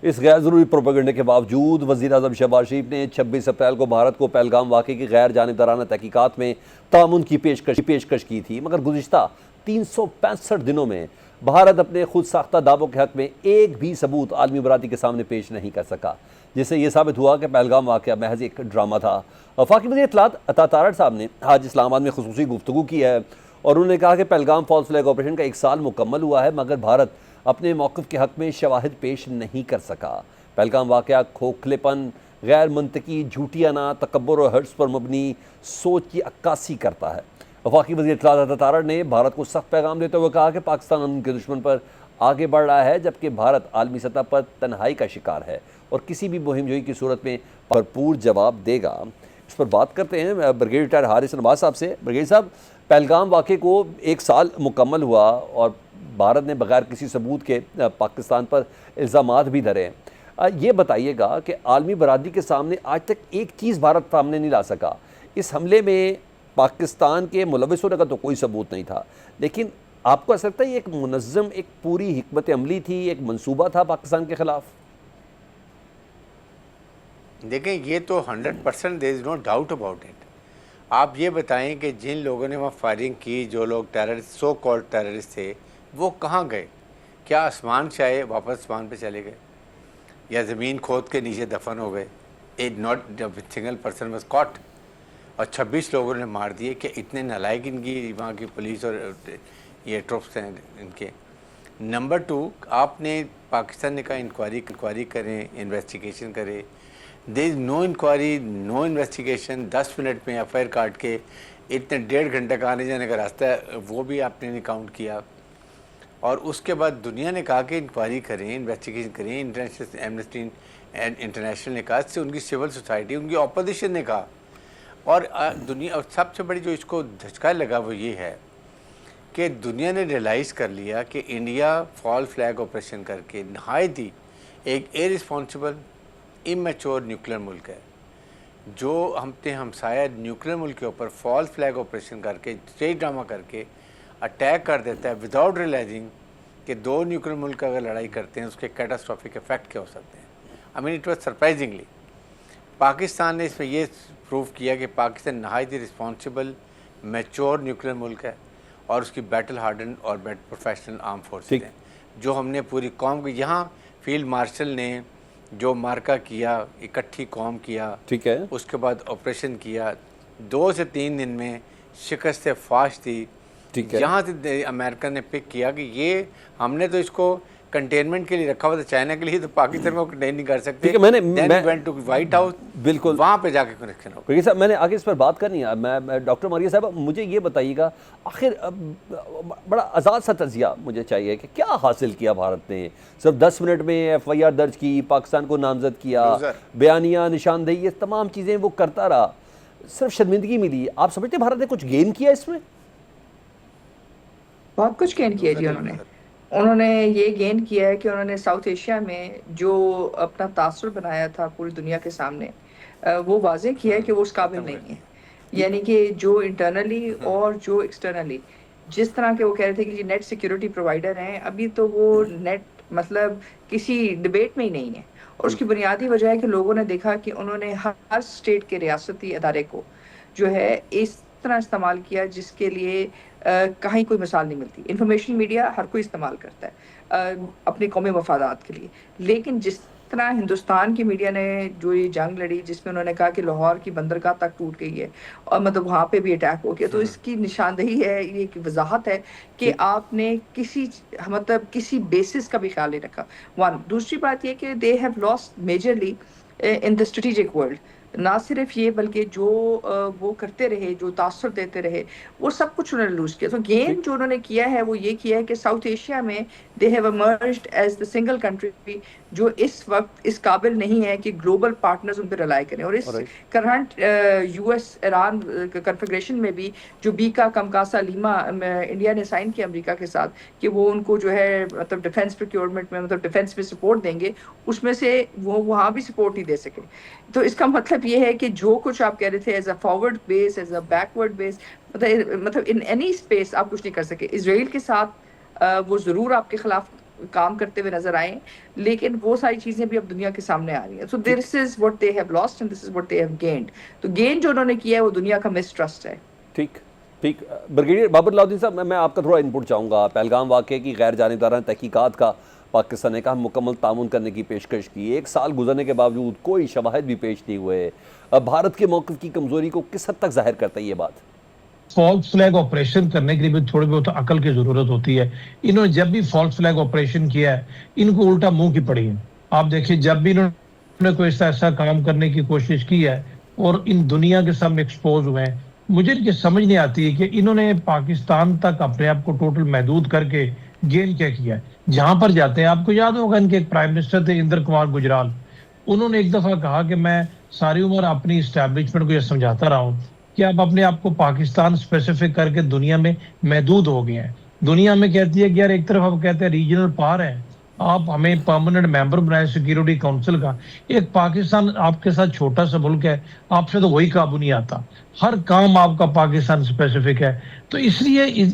इस गैर ज़रूरी प्रोपेगेंडे के बावजूद वज़ीर-ए-आज़म शहबाज शरीफ ने 26 अप्रैल को भारत को पहलगाम वाक़े की गैर जानिबदाराना तहकीकात में तामुन की पेशकश की थी, मगर गुज़िश्ता 365 दिनों में भारत अपने खुद साख्ता दावों के हक़ में एक भी सबूत आलमी बराती के सामने पेश नहीं कर सका, जिससे यह साबित हुआ कि पहलगाम वाक़या महज एक ड्रामा था। वफाकी वज़ीर इत्तलात अता तारड़ साहब ने आज इस्लामाबाद में खुसूसी गुफ्तगू की है और उन्होंने कहा कि पहलगाम फॉल्स फ्लैग ऑपरेशन का 1 साल मुकम्मल हुआ है मगर भारत अपने मौक़िफ़ के हक़ में शवाहिद पेश नहीं कर सका। पहलगाम वाक़या खोखलेपन, गैर मंतकी, झूठियाना, तकब्बुर और हर्ष पर मबनी सोच की अक्कासी करता है। वफाकी वज़ीर इत्तलात तारड़ ने भारत को सख्त पैगाम देते हुए कहा कि पाकिस्तान उनके दुश्मन पर आगे बढ़ रहा है जबकि भारत आलमी सतह पर तन्हाई का शिकार है और किसी भी मुहिम जोई की सूरत में भरपूर जवाब देगा। इस पर बात करते हैं ब्रिगेडियर रिटायर्ड हारिस नवाज साहब से। ब्रिगेडियर साहब, पहलगाम वाक़े को 1 साल मुकम्मल हुआ और भारत ने बगैर किसी सबूत के पाकिस्तान पर इल्ज़ामात भी धरे हैं। ये बताइएगा कि आलमी बरादरी के सामने आज तक एक चीज़ भारत सामने नहीं ला सका। इस हमले में पाकिस्तान के मुलविस होने का तो कोई सबूत नहीं था, लेकिन आपको ऐसा लगता है ये एक मुनज़्ज़म, एक पूरी हिकमत अमली थी, एक मंसूबा था पाकिस्तान के ख़िलाफ़? देखें, ये तो 100% there is no doubt about it. आप ये बताएं कि जिन लोगों ने वहाँ फायरिंग की, जो लोग टेररिस्ट, सो कॉल्ड टेररिस्ट थे, वो कहाँ गए? क्या आसमान से आए वापस आसमान पे चले गए या ज़मीन खोद के नीचे दफन हो गए? A not single person was caught और 26 लोगों ने मार दिए। कि इतने नालायक इनकी वहाँ की पुलिस और ये ट्रुप्स हैं इनके। नंबर 2, आपने पाकिस्तान ने कहा इंक्वायरी करें, इन्वेस्टिगेशन करें। There is no inquiry, no investigation. 10 minute में एफआईआर काट के इतने 1.5 घंटे का आने जाने का रास्ता है, वो भी आपने नहीं काउंट किया। और उसके बाद दुनिया ने कहा कि इंक्वायरी करें, इन्वेस्टिगेशन करें। इंटरनेशनल एमनेस्टी इंटरनेशनल ने कहा, से उनकी सिविल सोसाइटी, उनकी अपोजिशन ने कहा। और दुनिया, और सबसे बड़ी जो इसको धचका लगा वो ये है कि दुनिया ने रियलाइज़ कर लिया कि इंडिया फॉल फ्लैग ऑपरेशन करके नहायत ही एक इररिस्पॉन्सिबल, इमेच्योर न्यूक्लियर मुल्क है। जो हमने हमसाया न्यूक्लियर मुल्क के ऊपर फॉल फ्लैग ऑपरेशन करके, स्टेज ड्रामा करके अटैक कर देता है विदाउट रियलाइजिंग कि 2 न्यूक्लियर मुल्क अगर लड़ाई करते हैं उसके कैटास्ट्रॉफिक इफेक्ट क्या हो सकते हैं। I mean it was surprisingly Pakistan ने इसमें ये प्रूव किया कि पाकिस्तान नहायत ही रिस्पॉन्सिबल, मैच्योर न्यूक्लियर मुल्क है और उसकी बैटल हार्डन और प्रोफेशनल आर्म फोर्सेस हैं। जो हमने पूरी कौम को, यहाँ फील्ड मार्शल ने जो मार्का किया, इकट्ठी कौम किया, ठीक है, उसके बाद ऑपरेशन किया, 2 से 3 दिन में शिकस्त फाश थी। ठीक है, यहाँ से अमेरिका ने पिक किया कि ये हमने तो इसको कंटेनमेंट के लिए रखा हुआ था, चाइना के लिए, तो पाकिस्तान में कंटेन नहीं कर सकते। ठीक है, मैंने वेंट टू व्हाइट हाउस, बिल्कुल वहाँ पे जाके कनेक्शन हो। ब्रिगेडियर साहब, मैंने आगे इस पर बात करनी है। मैं डॉक्टर मारिया साहब, मुझे ये बताइएगा, आखिर बड़ा आज़ाद सा तजिया मुझे चाहिए कि क्या हासिल किया भारत ने? सिर्फ 10 मिनट में एफआईआर दर्ज की, पाकिस्तान को नामजद किया, बयानिया, निशानदेही, ये तमाम चीज़ें वो करता रहा, सिर्फ शर्मिंदगी मिली। आप समझते भारत ने कुछ गेन किया इसमें? बहुत कुछ गेन किया जी उन्होंने ये गेन किया है कि उन्होंने साउथ एशिया में जो अपना तासुर बनाया था पूरी दुनिया के सामने, वो वाज़ेह किया है कि वो उस काबिल नहीं है। यानी कि जो इंटरनली और जो एक्सटर्नली, जिस तरह के वो कह रहे थे कि जी नेट सिक्योरिटी प्रोवाइडर हैं, अभी तो वो नेट मतलब किसी डिबेट में ही नहीं है। और उसकी बुनियादी वजह है कि लोगों ने देखा कि उन्होंने हर स्टेट के रियासती अदारे को जो है इस तरह इस्तेमाल किया जिसके लिए कहीं कोई मिसाल नहीं मिलती। इंफॉर्मेशन मीडिया हर कोई इस्तेमाल करता है अपने कौमी मफादात के लिए, लेकिन जिस तरह हिंदुस्तान की मीडिया ने जो ये जंग लड़ी, जिसमें उन्होंने कहा कि लाहौर की बंदरगाह तक टूट गई है और मतलब वहाँ पे भी अटैक हो गया, तो इसकी निशानदेही है, ये एक वजाहत है कि आपने किसी बेसिस का भी ख्याल नहीं रखा। वन, दूसरी बात ये कि they have lost majorly in the strategic world. ना सिर्फ ये बल्कि जो वो करते रहे, जो तासुर देते रहे, वो सब कुछ उन्होंने लूज किया। तो गेन जो उन्होंने किया है वो ये किया है कि साउथ एशिया में they have emerged as the single country जो इस वक्त इस काबिल नहीं है कि ग्लोबल पार्टनर्स उन पर रिलाई करें। और इस करंट यूएस ईरान कन्फिगरेशन में भी जो बीका कमकासा लीमा इंडिया ने साइन किया अमेरिका के साथ कि वो उनको जो है मतलब डिफेंस प्रोक्योरमेंट में, मतलब डिफेंस में सपोर्ट देंगे, उसमें से वो वहाँ भी सपोर्ट नहीं दे सके। तो इसका मतलब ये है कि जो कुछ आप कह रहे थे as a forward base, as a backward base, मतलब इन एनी स्पेस आप कुछ नहीं कर सके। इजराइल के साथ वो ज़रूर आपके खिलाफ काम करते हुए नजर आए, लेकिन वो सारी चीजें भी अब दुनिया के सामने आ रही हैं। So this is what they have lost and this is what they have gained. तो गेन जो उन्होंने किया है वो दुनिया का मिसट्रस्ट है। ठीक ठीक। ब्रिगेडियर बाबर अलाउद्दीन साहब, मैं आपका थोड़ा इनपुट चाहूँगा। पहलगाम वाक़े की गैर जानिबदाराना तहकीकात का पाकिस्तान ने कहा मुकम्मल तामुन करने की पेशकश की। 1 साल गुजरने के बावजूद कोई शवाहिद भी पेश नहीं हुए। अब भारत के मौक़िफ़ की कमज़ोरी को किस हद तक ज़ाहिर करता है ये बात? फॉल्स फ्लैग ऑपरेशन करने के लिए भी थोड़ी बहुत अकल की जरूरत होती है। इन्होंने जब भी फॉल्स फ्लैग ऑपरेशन किया है, इनको उल्टा मुंह की पड़ी है। आप देखिए, जब भी इन्होंने कोई ऐसा काम करने की कोशिश की है और इन दुनिया के सामने एक्सपोज हुए हैं, मुझे इनकी समझ नहीं आती है कि इन्होंने पाकिस्तान तक अपने आप को टोटल महदूद करके गेन क्या किया है। जहां पर जाते हैं, आपको याद होगा इनके एक प्राइम मिनिस्टर थे इंद्र कुमार गुजराल, उन्होंने एक दफा कहा कि मैं सारी उम्र अपनी इस्टेब्लिशमेंट को यह समझाता रहा हूं कि आप अपने आप को पाकिस्तान स्पेसिफिक करके दुनिया में महदूद हो गए हैं। दुनिया में कहती है कि यार, एक तरफ हम कहते हैं रीजनल पावर है, आप हमें परमानेंट मेंबर बनाए सिक्योरिटी काउंसिल का, एक पाकिस्तान आपके साथ छोटा सा मुल्क है, आपसे तो वही काबू नहीं आता, हर काम आपका पाकिस्तान स्पेसिफिक है। तो इसलिए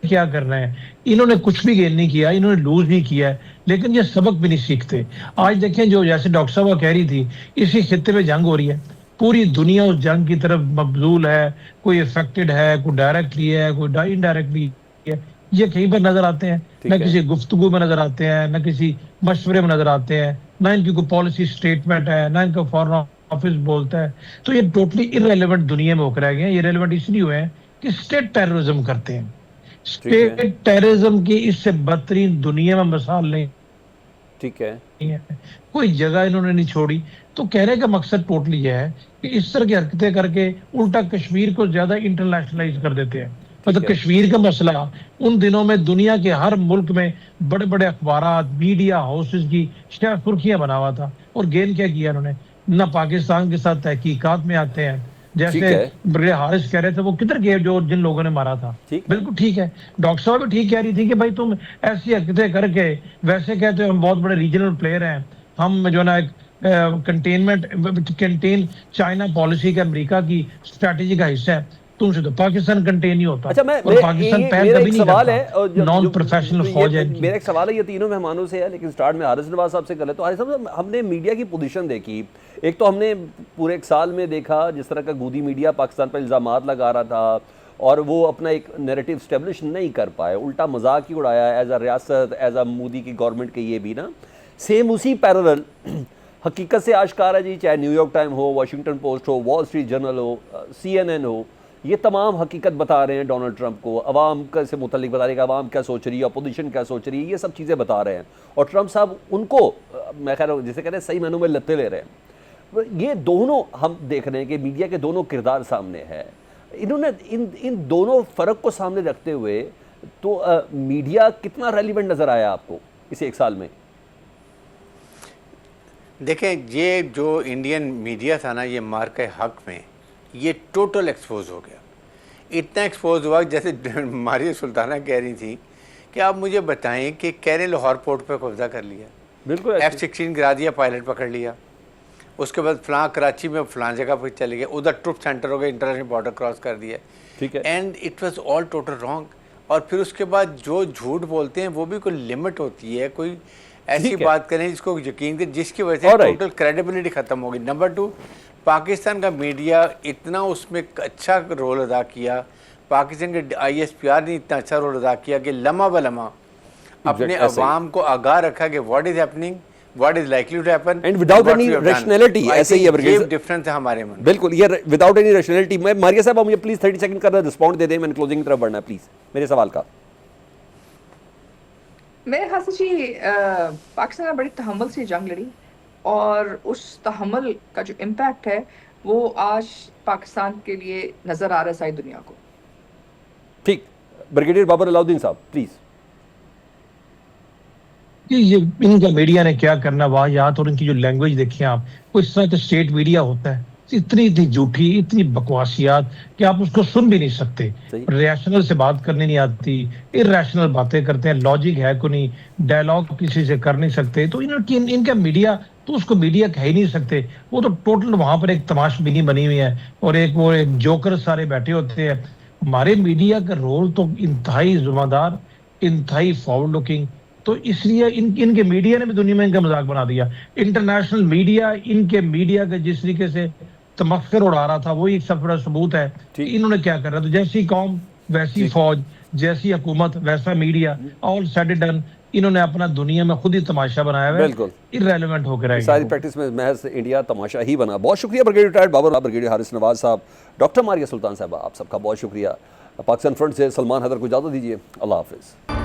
क्या कर रहे हैं, इन्होंने कुछ भी गेन नहीं किया, इन्होंने लूज नहीं किया है, लेकिन ये सबक भी नहीं सीखते। आज देखें, जो जैसे डॉक्टर साहब कह रही थी, इसी खित्ते में जंग हो रही है, पूरी दुनिया उस जंग की तरफ मबजूल है, कोई इफेक्टेड है, कोई डायरेक्टली है, कोई इनडायरेक्टली है, ये कहीं पर नजर आते हैं, न किसी गुफ्तगू में नजर आते हैं, न किसी मशवरे में नजर आते हैं, न इनकी कोई पॉलिसी स्टेटमेंट है, न इनका फॉरेन ऑफिस बोलता है। तो ये टोटली इररेलेवेंट दुनिया में होकर रह गए हैं। ये रेलेवेंट इसलिए हुए हैं कि स्टेट टेररिज्म करते हैं। स्टेट टेररिज्म की इससे बदतरीन दुनिया में मिसाल नहीं, ठीक है, कोई जगह इन्होंने नहीं छोड़ी। तो कहने का मकसद टोटली यह है कि इस तरह की हरकतें करके उल्टा कश्मीर को ज्यादा इंटरनेशनलाइज कर देते हैं। मतलब कश्मीर का मसला उन दिनों में दुनिया के हर मुल्क में बड़े बड़े अखबार, मीडिया हाउसेस की सुर्खियां बना हुआ था, और गेन क्या किया इन्होंने, ना पाकिस्तान के साथ तहकीकात में आते हैं। जैसे ब्रिगेडियर हारिस कह रहे थे, वो किधर गए जो जिन लोगों ने मारा था, बिल्कुल ठीक है। डॉक्टर साहब भी ठीक कह रही थी कि भाई तुम ऐसी हरकतें करके वैसे कहते हो हम बहुत बड़े रीजनल प्लेयर हैं, हम जो ना कंटेन चाइना पॉलिसी के अमेरिका की स्ट्रैटेजी का हिस्सा है, तुमसे तो पाकिस्तान कंटेन नहीं होता। अच्छा, और पाकिस्तान पहल कभी नहीं करता, नॉन प्रोफेशनल फौज है। मेरा एक सवाल है, ये तीनों मेहमानों से है, लेकिन स्टार्ट में हारिस नवाज साहब से कर ले। तो हारिस साहब, हमने मीडिया की पोजीशन देखी, एक तो हमने पूरे एक साल में देखा जिस तरह का गोदी मीडिया पाकिस्तान पर इल्ज़ामात लगा रहा था, और वो अपना एक नैरेटिव स्टेब्लिश नहीं कर पाए, उल्टा मजाक ही उड़ाया एज अ रियासत, एज अ मोदी की गवर्नमेंट के। ये भी ना सेम उसी पैरेलल हकीकत से आश्कार है जी, चाहे न्यूयॉर्क टाइम हो, वाशिंगटन पोस्ट हो, वॉल स्ट्रीट जर्नल हो, CNN हो, ये तमाम हकीकत बता रहे हैं डोनाल्ड ट्रंप को, अवाम का से मुतल्लिक बता रहे हैं कि अवाम क्या सोच रही है, अपोजिशन क्या सोच रही है, ये सब चीज़ें बता रहे हैं। और ट्रंप साहब उनको, मैं कह रहा हूँ, जिसे कहते हैं सही मायनों में लत्ते ले रहे हैं। ये दोनों हम देख रहे हैं कि मीडिया के दोनों किरदार सामने है। इन्होंने इन दोनों फ़र्क को सामने रखते हुए तो मीडिया कितना रेलिवेंट नज़र आया आपको इस एक साल में? देखें, ये जो इंडियन मीडिया था ना, ये मार्के हक में ये टोटल एक्सपोज हो गया। इतना एक्सपोज हुआ जैसे मारिया सुल्ताना कह रही थी कि आप मुझे बताएं कि कैरे लाहौर पोर्ट पे कब्जा कर लिया, बिल्कुल F-16 गिरा दिया, पायलट पकड़ लिया, उसके बाद फलां कराची में फलां जगह पर चले गए, उधर ट्रुप सेंटर हो गया, इंटरनेशनल बॉर्डर क्रॉस कर दिया, ठीक है, and it was all total wrong. और फिर उसके बाद जो झूठ बोलते हैं वो भी कोई लिमिट होती है, कोई ऐसी बात करें जिसको यकीन करें, जिसकी वजह से टोटल क्रेडिबिलिटी खत्म होगी। नंबर 2, पाकिस्तान का मीडिया इतना उसमें अच्छा रोल अदा किया, पाकिस्तान के ISPR ने इतना अच्छा रोल अदा किया कि लम्हा ब लम्हा अपने अवाम को आगाह रखा कि what is happening, what is likely to happen, and without any rationality. ऐसे ही है, डिफरेंस है हमारे में, बिल्कुल, ये विदाउट एनी रैशनैलिटी। मैं मारिया साहब, मुझे प्लीज 30 सेकंड का रिस्पॉन्ड दे दें, मैंने क्लोजिंग की तरफ बढ़ना है प्लीज मेरे सवाल का। मेरे ख्याल से जी पाकिस्तान ने बड़ी तहम्मुल से जंग लड़ी, और उस तहम्मुल का जो इम्पैक्ट है वो आज पाकिस्तान के लिए नजर आ रहा है सारी दुनिया को। ठीक, ब्रिगेडियर बाबर अलाउद्दीन साहब प्लीज। ये इनका मीडिया ने क्या करना वाहियात, और इनकी जो लैंग्वेज देखिए आप, कोई इस तरह का स्टेट मीडिया होता है, इतनी झूठी, इतनी बकवासियात कि आप उसको सुन भी नहीं सकते। रैशनल से बात करनी नहीं आती, इरैशनल बातें करते हैं, लॉजिक है को नहीं, डायलॉग किसी से कर नहीं सकते। तो इनका मीडिया तो उसको मीडिया कह ही नहीं सकते, वो तो टोटल वहां पर एक तमाशबीनी बनी हुई है, और एक जोकर सारे बैठे होते हैं। हमारे मीडिया का रोल तो इंतहाई जिम्मेदार, इंतहाई फॉरवर्ड लुकिंग, तो इसलिए इनके मीडिया ने भी दुनिया में इनका मजाक बना दिया। इंटरनेशनल मीडिया इनके मीडिया का जिस तरीके से तमस्कर उड़ा रहा था, वही एक सबसे बड़ा सबूत है कि इन्होंने क्या कर रहा था। जैसी कौम वैसी फौज, जैसी हुकूमत वैसा media, all said and done. इन्होंने अपना दुनिया में खुद ही तमाशा बनाया हुआ है, बिल्कुल। इररेलेवेंट होकर रह सारी गया। प्रैक्टिस में महज इंडिया तमाशा ही बना। बहुत शुक्रिया brigadier retired Babar, brigadier Haris Nawaz sahab, doctor Maria सुल्तान साहब, आप सबका बहुत शुक्रिया। पाकिस्तान फ्रंट से सलमान हैदर को इजाज़त दीजिए। अल्लाह हाफिज़।